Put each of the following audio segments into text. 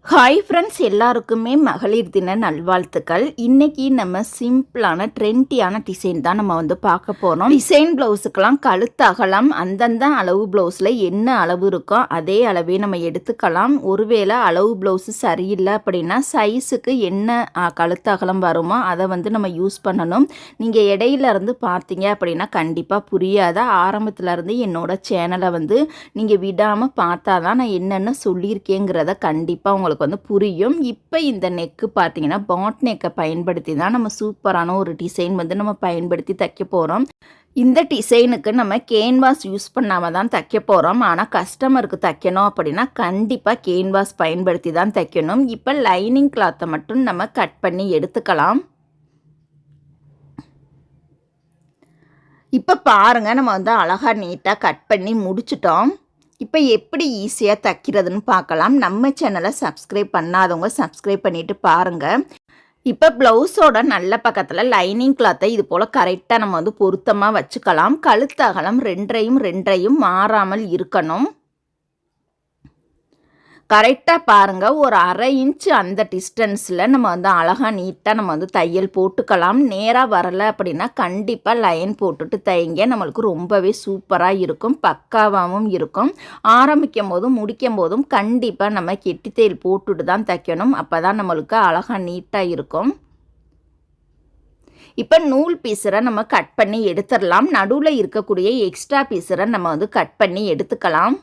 Hi friends, எல்லாருக்குமே மகளிர் தின நல்வாழ்த்துக்கள். இன்னைக்கு நம்ம சிம்பிளான ட்ரெண்டியான டிசைன் தான் நம்ம பார்க்க போகிறோம். டிசைன் ப்ளவுஸுக்கெல்லாம் கழுத்து அகலம் அந்தந்த அளவு ப்ளவுஸில் என்ன அளவு இருக்கோ அதே அளவே நம்ம எடுத்துக்கலாம். ஒருவேளை அளவு ப்ளவுஸு சரியில்லை அப்படின்னா சைஸுக்கு என்ன கழுத்து அகலம் வருமோ அதை நம்ம யூஸ் பண்ணணும். நீங்கள் இடையில இருந்து பார்த்தீங்க அப்படின்னா கண்டிப்பாக புரியாத. ஆரம்பத்துலேருந்து என்னோட சேனலை நீங்கள் விடாமல் பார்த்தா தான் நான் என்னென்ன சொல்லியிருக்கேங்கிறத கண்டிப்பாக உங்களுக்கு புரியும். இப்போ இந்த நெக்கு பார்த்தீங்கன்னா பாட் நெக்கை பயன்படுத்தி தான் நம்ம சூப்பரான ஒரு டிசைன் நம்ம பயன்படுத்தி தைக்க போகிறோம். இந்த டிசைனுக்கு நம்ம கேன்வாஸ் யூஸ் பண்ணாமல் தான் தைக்க போகிறோம். ஆனால் கஸ்டமருக்கு தைக்கணும் அப்படின்னா கண்டிப்பாக கேன்வாஸ் பயன்படுத்தி தான் தைக்கணும். இப்போ லைனிங் கிளாத்தை மட்டும் நம்ம கட் பண்ணி எடுத்துக்கலாம். இப்போ பாருங்கள், நம்ம அழகாக நீட்டாக கட் பண்ணி முடிச்சிட்டோம். இப்போ எப்படி ஈஸியாக தைக்கிறதுன்னு பார்க்கலாம். நம்ம சேனலை சப்ஸ்கிரைப் பண்ணாதவங்க சப்ஸ்கிரைப் பண்ணிவிட்டு பாருங்கள். இப்போ ப்ளவுஸோட நல்ல பக்கத்தில் லைனிங் கிளாத்தை இது போல் கரெக்டாக நம்ம பொருத்தமாக வச்சுக்கலாம். கழுத்து அகலம் ரெண்டையும் மாறாமல் இருக்கணும். கரெக்டாக பாருங்கள், ஒரு அரை இன்ச்சு அந்த டிஸ்டன்ஸில் நம்ம அழகாக நீட்டாக நம்ம தையல் போட்டுக்கலாம். நேராக வரலை அப்படின்னா கண்டிப்பாக லைன் போட்டுட்டு தைங்க. நம்மளுக்கு ரொம்பவே சூப்பராக இருக்கும், பக்காவாகவும் இருக்கும். ஆரம்பிக்கும் போதும் முடிக்கும் போதும் கண்டிப்பாக நம்ம கெட்டி தையல் போட்டுட்டு தான் தைக்கணும். அப்போ தான் நம்மளுக்கு அழகாக நீட்டாக இருக்கும். இப்போ நூல் பீஸரை நம்ம கட் பண்ணி எடுத்துடலாம். நடுவில் இருக்கக்கூடிய எக்ஸ்ட்ரா பீஸரை நம்ம கட் பண்ணி எடுத்துக்கலாம்.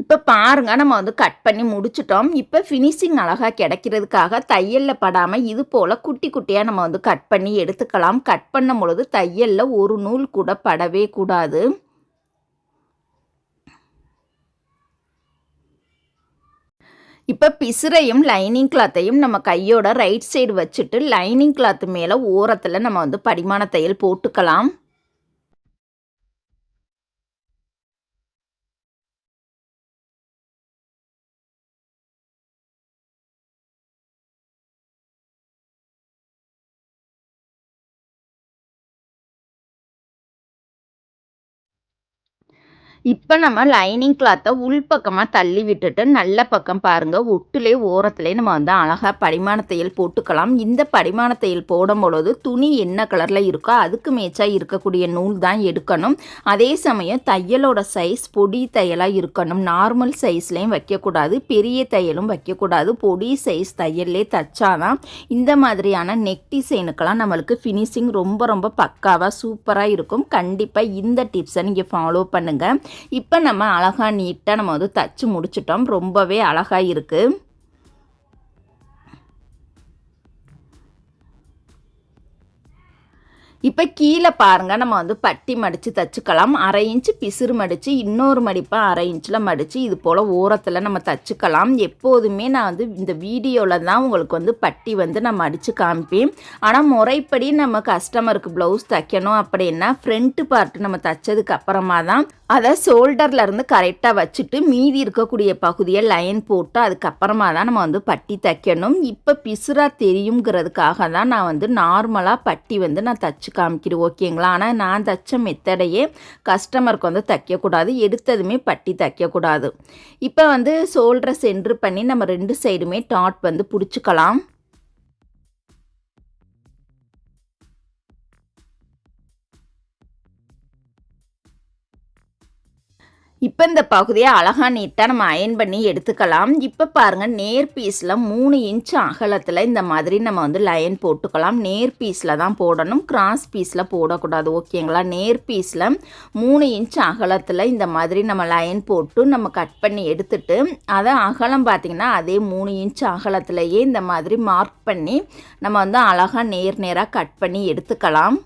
இப்போ பாருங்கள், நம்ம கட் பண்ணி முடிச்சிட்டோம். இப்போ ஃபினிஷிங் அழகாக கிடைக்கிறதுக்காக தையலில் படாமல் இது போல் குட்டி குட்டியாக நம்ம கட் பண்ணி எடுத்துக்கலாம். கட் பண்ணும் பொழுது தையலில் ஒரு நூல் கூட படவே கூடாது. இப்போ பிசுரையும் லைனிங் கிளாத்தையும் நம்ம கையோட ரைட் சைடு வச்சுட்டு லைனிங் கிளாத்து மேலே ஓரத்தில் நம்ம படிமான தையல் போட்டுக்கலாம். இப்போ நம்ம லைனிங் கிளாத்தை உள்பக்கமாக தள்ளி விட்டுட்டு நல்ல பக்கம் பாருங்கள், ஒட்டுலே ஓரத்துலே நம்ம அழகாக படிமான தையல் போட்டுக்கலாம். இந்த படிமான தையல் போடும் பொழுது துணி என்ன கலரில் இருக்கோ அதுக்கு மேட்சாக இருக்கக்கூடிய நூல் தான் எடுக்கணும். அதே சமயம் தையலோட சைஸ் பொடி தையலாக இருக்கணும். நார்மல் சைஸ்லேயும் வைக்கக்கூடாது, பெரிய தையலும் வைக்கக்கூடாது. பொடி சைஸ் தையல்லே தைச்சாதான் இந்த மாதிரியான நெக் டிசைனுக்கெல்லாம் நம்மளுக்கு ஃபினிஷிங் ரொம்ப பக்காவாக சூப்பராக இருக்கும். கண்டிப்பாக இந்த டிப்ஸை நீங்கள் ஃபாலோ பண்ணுங்கள். இப்போ நம்ம அழகாக நீட்டாக நம்ம தச்சு முடிச்சிட்டோம். ரொம்பவே அழகாக இருக்குது. இப்போ கீழே பாருங்கள், நம்ம பட்டி மடித்து தச்சுக்கலாம். அரை இன்ச்சு பிசுறு மடித்து இன்னொரு மடிப்பாக அரை இன்ச்சில் மடித்து இது போல் ஓரத்தில் நம்ம தச்சுக்கலாம். எப்போதுமே நான் இந்த வீடியோவில் தான் உங்களுக்கு பட்டி நான் மடித்து காமிப்பேன். ஆனால் முறைப்படி நம்ம கஸ்டமருக்கு ப்ளவுஸ் தைக்கணும் அப்படின்னா ஃப்ரண்ட்டு பார்ட்டு நம்ம தைச்சதுக்கு அப்புறமா தான் அதை ஷோல்டர்லேருந்து கரெக்டாக வச்சுட்டு மீதி இருக்கக்கூடிய பகுதியை லைன் போட்டு அதுக்கப்புறமா தான் நம்ம பட்டி தைக்கணும். இப்போ பிசுறாக தெரியுங்கிறதுக்காக தான் நான் நார்மலாக பட்டி நான் தச்சு காமிக்கிறேன், ஓகேங்களா? ஆனால் நான் தைச்ச மெத்தடையே கஸ்டமருக்கு தைக்கக்கூடாது, எடுத்ததுமே பட்டி தைக்கக்கூடாது. இப்போ ஷோல்டரை சென்ட்ரு பண்ணி நம்ம ரெண்டு சைடுமே டாட் பிடிச்சிக்கலாம். இப்போ இந்த பகுதியை அழகாக நீட்டாக நம்ம அயன் பண்ணி எடுத்துக்கலாம். இப்போ பாருங்கள், நேர் பீஸில் 3 இன்ச்சு அகலத்தில் இந்த மாதிரி நம்ம லைன் போட்டுக்கலாம். நேர் பீஸில் தான் போடணும், கிராஸ் பீஸில் போடக்கூடாது, ஓகேங்களா? நேர் பீஸில் 3 இன்ச்சு அகலத்தில் இந்த மாதிரி நம்ம லைன் போட்டு நம்ம கட் பண்ணி எடுத்துட்டு அதை அகலம் பார்த்திங்கன்னா அதே 3 இன்ச்சு அகலத்திலேயே இந்த மாதிரி மார்க் பண்ணி நம்ம அழகாக நேராக கட் பண்ணி எடுத்துக்கலாம்.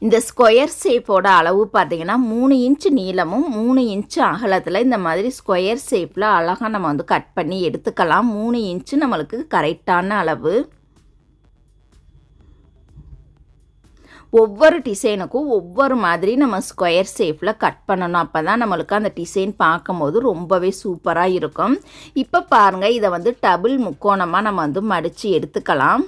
இந்த ஸ்கொயர் ஷேப்போட அளவு பார்த்திங்கன்னா 3 இன்ச்சு நீளமும் 3 இன்ச்சு அகலத்தில் இந்த மாதிரி ஸ்கொயர் ஷேப்பில் அழகாக நம்ம கட் பண்ணி எடுத்துக்கலாம். 3 இன்ச்சு நம்மளுக்கு கரெக்டான அளவு. ஒவ்வொரு டிசைனுக்கும் ஒவ்வொரு மாதிரி நம்ம ஸ்கொயர் ஷேப்பில் கட் பண்ணணும். அப்போ தான் நம்மளுக்கு அந்த டிசைன் பார்க்கும்போது ரொம்பவே சூப்பராக இருக்கும். இப்போ பாருங்கள், இதை டபுள் முக்கோணமாக நம்ம மடித்து எடுத்துக்கலாம்.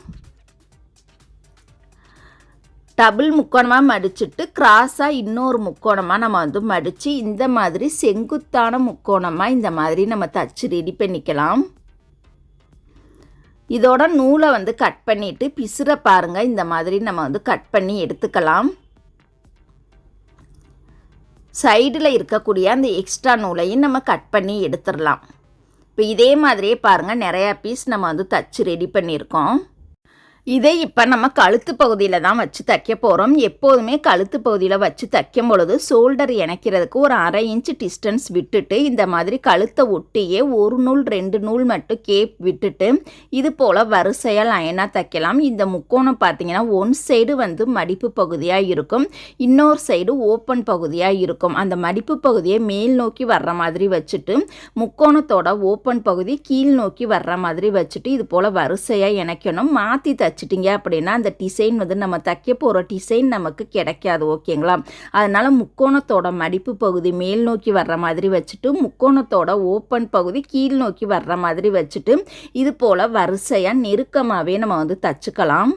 டபுள் முக்கோணமாக மடிச்சுட்டு கிராஸாக இன்னொரு முக்கோணமாக நம்ம வந்து மடித்து இந்த மாதிரி செங்குத்தான முக்கோணமாக இந்த மாதிரி நம்ம தச்சு ரெடி பண்ணிக்கலாம். இதோட நூலை வந்து கட் பண்ணிவிட்டு பிசுற பாருங்கள், இந்த மாதிரி நம்ம வந்து கட் பண்ணி எடுத்துக்கலாம். சைடில் இருக்கக்கூடிய அந்த எக்ஸ்ட்ரா நூலையும் நம்ம கட் பண்ணி எடுத்துடலாம். இப்போ இதே மாதிரியே பாருங்கள், நிறையா பீஸ் நம்ம வந்து தச்சு ரெடி பண்ணியிருக்கோம். இதை இப்போ நம்ம கழுத்து பகுதியில் தான் வச்சு தைக்க போகிறோம். எப்போதுமே கழுத்து பகுதியில் வச்சு தைக்கும் பொழுது ஷோல்டர் இணைக்கிறதுக்கு ஒரு 1/2 இன்ச் டிஸ்டன்ஸ் விட்டுட்டு இந்த மாதிரி கழுத்தை ஒட்டியே 1 நூல் 2 நூல் மட்டும் கேப் விட்டுட்டு இது போல் வரிசையாக லைனாக தைக்கலாம். இந்த முக்கோணம் பார்த்தீங்கன்னா ஒன் சைடு வந்து மடிப்பு பகுதியாக இருக்கும், இன்னொரு சைடு ஓப்பன் பகுதியாக இருக்கும். அந்த மடிப்பு பகுதியை மேல் நோக்கி வர்ற மாதிரி வச்சுட்டு முக்கோணத்தோட ஓப்பன் பகுதி கீழ் நோக்கி வர்ற மாதிரி வச்சுட்டு இது போல் வரிசையாக இணைக்கணும். மாற்றி தச்சிட்டிங்க அப்படின்னா அந்த டிசைன் வந்து நம்ம தைக்க போகிற டிசைன் நமக்கு கிடைக்காது. ஓகேங்களா? அதனால் முக்கோணத்தோட மடிப்பு பகுதி மேல் நோக்கி வர்ற மாதிரி வச்சுட்டு முக்கோணத்தோட ஓப்பன் பகுதி கீழ் நோக்கி வர்ற மாதிரி வச்சுட்டு இது போல் வரிசையாக நெருக்கமாகவே நம்ம வந்து தச்சுக்கலாம்.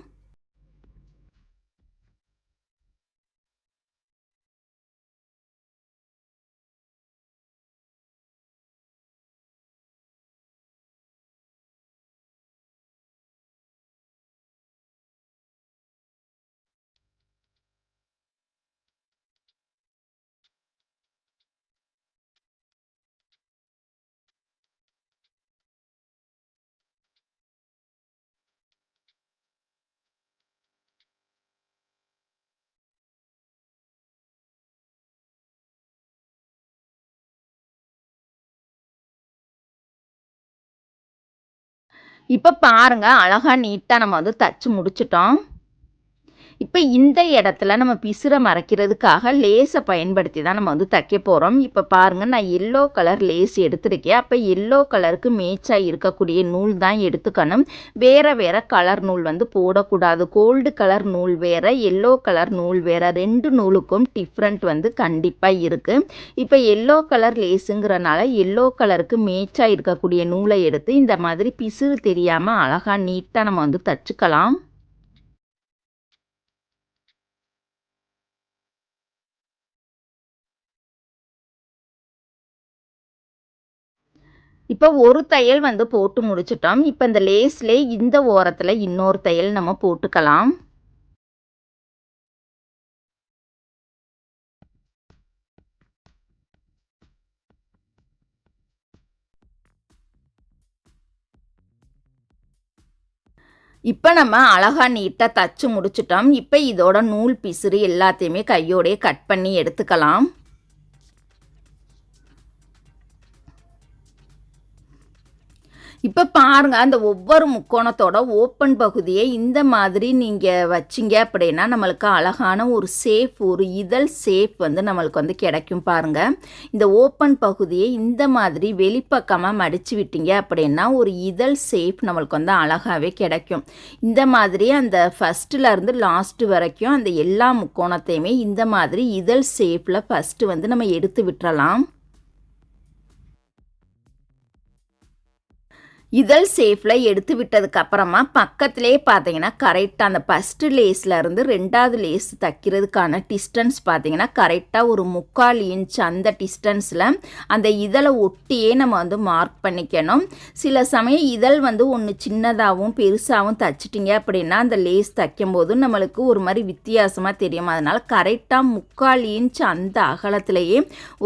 இப்போ பாருங்க, அழகாக நீட்டாக நம்ம வந்து தச்சு முடிச்சிட்டோம். இப்போ இந்த இடத்துல நம்ம பிசுரை மறைக்கிறதுக்காக லேஸை பயன்படுத்தி தான் நம்ம வந்து தைக்க போகிறோம். இப்போ பாருங்கள், நான் எல்லோ கலர் லேஸ் எடுத்துருக்கேன். அப்போ எல்லோ கலருக்கு மேட்சாக இருக்கக்கூடிய நூல் தான் எடுத்துக்கணும். வேறு கலர் நூல் வந்து போடக்கூடாது. கோல்டு கலர் நூல் வேறு, எல்லோ கலர் நூல் வேறு, 2 நூலுக்கும் டிஃப்ரெண்ட் வந்து கண்டிப்பாக இருக்குது. இப்போ எல்லோ கலர் லேஸுங்கிறனால எல்லோ கலருக்கு மேட்சாக இருக்கக்கூடிய நூலை எடுத்து இந்த மாதிரி பிசுறு தெரியாமல் அழகாக நீட்டாக நம்ம வந்து தச்சுக்கலாம். இப்போ ஒரு தையல் வந்து போட்டு முடிச்சிட்டோம். இப்போ இந்த லேஸ்லே இந்த ஓரத்தில் இன்னொரு தையல் நம்ம போட்டுக்கலாம். இப்போ நம்ம அழகாக நீட்டாக தச்சு முடிச்சிட்டோம். இப்போ இதோட நூல் பிசுறு எல்லாத்தையுமே கையோடையே கட் பண்ணி எடுத்துக்கலாம். இப்போ பாருங்கள், அந்த ஒவ்வொரு முக்கோணத்தோட ஓப்பன் பகுதியை இந்த மாதிரி நீங்கள் வச்சிங்க அப்படின்னா நம்மளுக்கு அழகான ஒரு ஷேப், ஒரு இதழ் ஷேப் வந்து நம்மளுக்கு வந்து கிடைக்கும். பாருங்கள், இந்த ஓப்பன் பகுதியை இந்த மாதிரி வெளிப்பக்கமாக மடித்து விட்டீங்க அப்படின்னா ஒரு இதழ் ஷேப் நம்மளுக்கு வந்து அழகாகவே கிடைக்கும். இந்த மாதிரி அந்த ஃபஸ்ட்டுலேருந்து லாஸ்ட்டு வரைக்கும் அந்த எல்லா முக்கோணத்தையுமே இந்த மாதிரி இதழ் ஷேப்பில் ஃபஸ்ட்டு வந்து நம்ம எடுத்து விட்டுறலாம். இதழ் ஷேப்பில் எடுத்து விட்டதுக்கு அப்புறமா பக்கத்திலே பார்த்தீங்கன்னா கரெக்டாக அந்த ஃபஸ்ட்டு லேஸ்லேருந்து 2வது லேஸ் தைக்கிறதுக்கான டிஸ்டன்ஸ் பார்த்தீங்கன்னா கரெக்டாக ஒரு 3/4 இன்ச் அந்த டிஸ்டன்ஸில் அந்த இதழை ஒட்டியே நம்ம வந்து மார்க் பண்ணிக்கணும். சில சமயம் இதழ் வந்து ஒன்று சின்னதாகவும் பெருசாகவும் தைச்சிட்டிங்க அப்படின்னா அந்த லேஸ் தைக்கும்போது நம்மளுக்கு ஒரு மாதிரி வித்தியாசமாக தெரியும். அதனால் கரெக்டாக 3/4 இன்ச் அந்த அகலத்திலேயே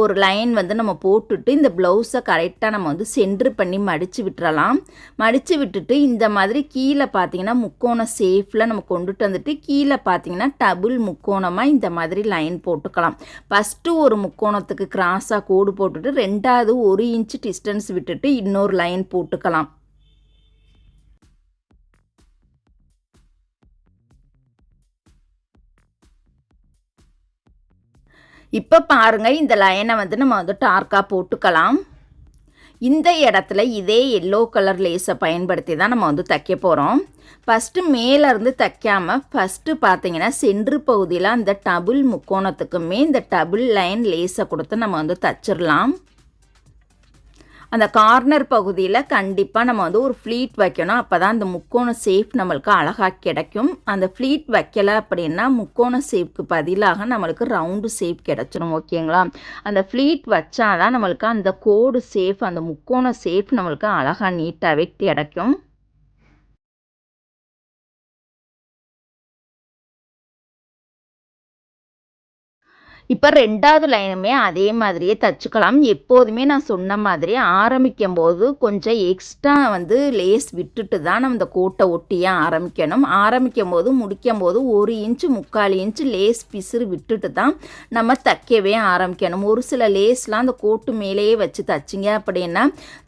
ஒரு லைன் வந்து நம்ம போட்டுட்டு இந்த ப்ளவுஸை கரெக்டாக நம்ம வந்து சென்ட்ரு பண்ணி மடித்து விட்டுறலாம். மடித்து விட்டுட்டு இந்த மாதிரி கீழே பார்த்தீங்கன்னா முக்கோண ஷேப்பில் நம்ம கொண்டுட்டு வந்துட்டு கீழே பார்த்தீங்கன்னா டபுள் முக்கோணமாக இந்த மாதிரி லைன் போட்டுக்கலாம். ஃபஸ்ட்டு ஒரு முக்கோணத்துக்கு கிராஸாக கோடு போட்டுட்டு 2வது 1 இன்ச் டிஸ்டன்ஸ் விட்டுட்டு இன்னொரு லைன் போட்டுக்கலாம். இப்போ பாருங்கள், இந்த லைனை வந்து நம்ம வந்து டார்க்காக போட்டுக்கலாம். இந்த இடத்துல இதே எல்லோ கலர் லேஸை பயன்படுத்தி தான் நம்ம வந்து தைக்க போகிறோம். ஃபஸ்ட்டு மேலேருந்து தைக்காமல் ஃபஸ்ட்டு பார்த்தீங்கன்னா சென்ட்ரு பகுதியில் அந்த டபுள் முக்கோணத்துக்குமே இந்த டபுள் லைன் லேஸை கொடுத்து நம்ம வந்து தச்சிடலாம். அந்த கார்னர் பகுதியில் கண்டிப்பாக நம்ம வந்து ஒரு ஃப்ளீட் வைக்கணும். அப்போ தான் அந்த முக்கோண ஷேப் நம்மளுக்கு அழகாக கிடைக்கும். அந்த ஃப்ளீட் வைக்கலை அப்படின்னா முக்கோண ஷேப்புக்கு பதிலாக நம்மளுக்கு ரவுண்டு ஷேப் கிடச்சிரும். ஓகேங்களா? அந்த ஃப்ளீட் வச்சாதான் நம்மளுக்கு அந்த கோடு ஷேப், அந்த முக்கோண ஷேப் நம்மளுக்கு அழகாக நீட்டாகவே கிடைக்கும். இப்போ 2வது லைனுமே அதே மாதிரியே தச்சுக்கலாம். எப்போதுமே நான் சொன்ன மாதிரி ஆரம்பிக்கும்போது கொஞ்சம் எக்ஸ்ட்ரா வந்து லேஸ் விட்டுட்டு தான் நம்ம இந்த கோட்டை ஒட்டியே ஆரம்பிக்கணும். ஆரம்பிக்கும்போது முடிக்கும்போது 1 இன்ச்சு 3/4 இன்ச்சு லேஸ் பிசுறு விட்டுட்டு தான் நம்ம தைக்கவே ஆரம்பிக்கணும். ஒரு சில லேஸ்லாம் அந்த கோட்டு மேலேயே வச்சு தைச்சிங்க அப்படின்னா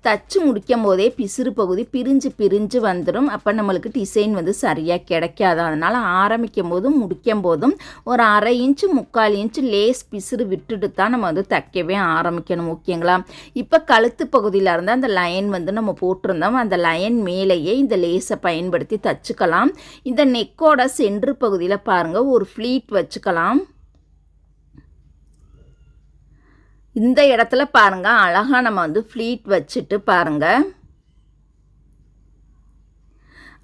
தச்சு முடிக்கும் போதே பிசுறு பகுதி பிரிஞ்சு பிரிஞ்சு வந்துடும். அப்போ நம்மளுக்கு டிசைன் வந்து சரியாக கிடைக்காது. அதனால் ஆரம்பிக்கும் போதும் முடிக்கும் போதும் ஒரு 1/2 இன்ச்சு 3/4 இன்ச்சு லேஸ் பிசுறு விட்டுட்டு தான் நம்ம வந்து தைக்கவே ஆரம்பிக்கணும். ஓகேங்களா? இப்போ கழுத்து பகுதியில் இருந்து அந்த லைன் வந்து நம்ம போட்டிருந்தோம். அந்த லைன் மேலேயே இந்த லேஸை பயன்படுத்தி தச்சுக்கலாம். இந்த நெக்கோட சென்ட்ரு பகுதியில் பாருங்கள் ஒரு ஃப்ளீட் வச்சுக்கலாம். இந்த இடத்துல பாருங்க அழகாக நம்ம வந்து ஃப்ளீட் வச்சுட்டு பாருங்க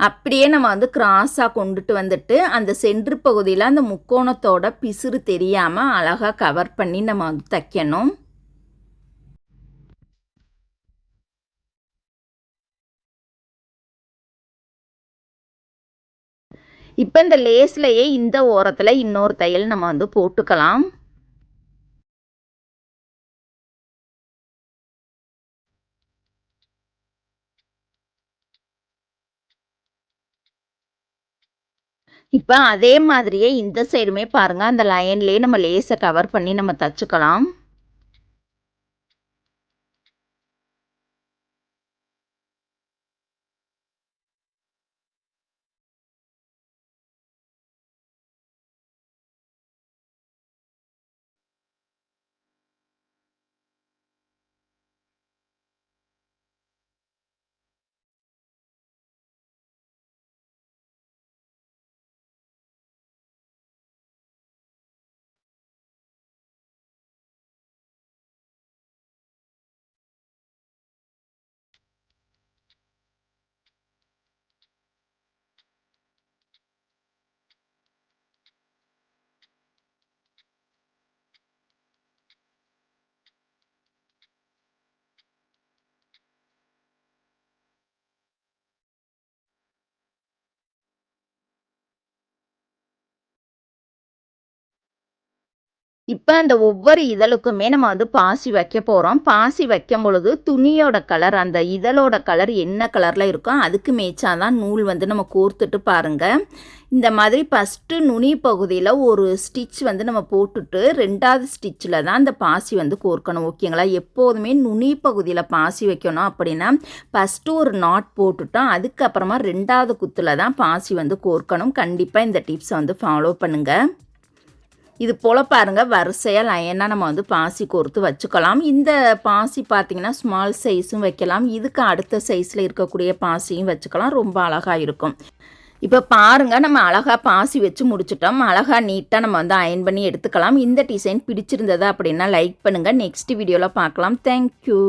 அப்படியே நம்ம வந்து கிராஸாக கொண்டுட்டு வந்துட்டு அந்த சென்ட்ரு பகுதியில் அந்த முக்கோணத்தோட பிசுறு தெரியாமல் அழகாக கவர் பண்ணி நம்ம வந்து தைக்கணும். இப்போ இந்த லேஸ்லையே இந்த ஓரத்தில் இன்னொரு தையல் நம்ம வந்து போட்டுக்கலாம். இப்போ அதே மாதிரியே இந்த சைடுமே பாருங்கள் அந்த லைன்லேயே நம்ம லேஸை கவர் பண்ணி நம்ம தச்சுக்கலாம். இப்போ அந்த ஒவ்வொரு இதழுக்குமே நம்ம வந்து பாசி வைக்க போகிறோம். பாசி வைக்கும் பொழுது துணியோட கலர், அந்த இதழோட கலர் என்ன கலரில் இருக்கோ அதுக்கு மேய்ச்சாதான் நூல் வந்து நம்ம கோர்த்துட்டு பாருங்கள். இந்த மாதிரி ஃபஸ்ட்டு நுனி பகுதியில் ஒரு ஸ்டிச் வந்து நம்ம போட்டுட்டு 2வது ஸ்டிச்சில் தான் அந்த பாசி வந்து கோர்க்கணும். ஓகேங்களா? எப்போதுமே நுனி பகுதியில் பாசி வைக்கணும் அப்படின்னா ஃபஸ்ட்டு ஒரு நாட் போட்டுட்டோம், அதுக்கப்புறமா 2வது குத்தில் தான் பாசி வந்து கோர்க்கணும். கண்டிப்பாக இந்த டிப்ஸை வந்து ஃபாலோ பண்ணுங்கள். இது போல் பாருங்கள் வரிசையாக லைனாக நம்ம வந்து பாசி கோர்த்து வச்சுக்கலாம். இந்த பாசி பார்த்திங்கன்னா ஸ்மால் சைஸும் வைக்கலாம், இதுக்கு அடுத்த சைஸில் இருக்கக்கூடிய பாசியும் வச்சுக்கலாம். ரொம்ப அழகாக இருக்கும். இப்போ பாருங்கள் நம்ம அழகாக பாசி வச்சு முடிச்சிட்டோம். அழகாக நீட்டாக நம்ம வந்து அயன் பண்ணி எடுத்துக்கலாம். இந்த டிசைன் பிடிச்சிருந்ததா அப்படின்னா லைக் பண்ணுங்கள். நெக்ஸ்ட் வீடியோவில் பார்க்கலாம். தேங்க்யூ.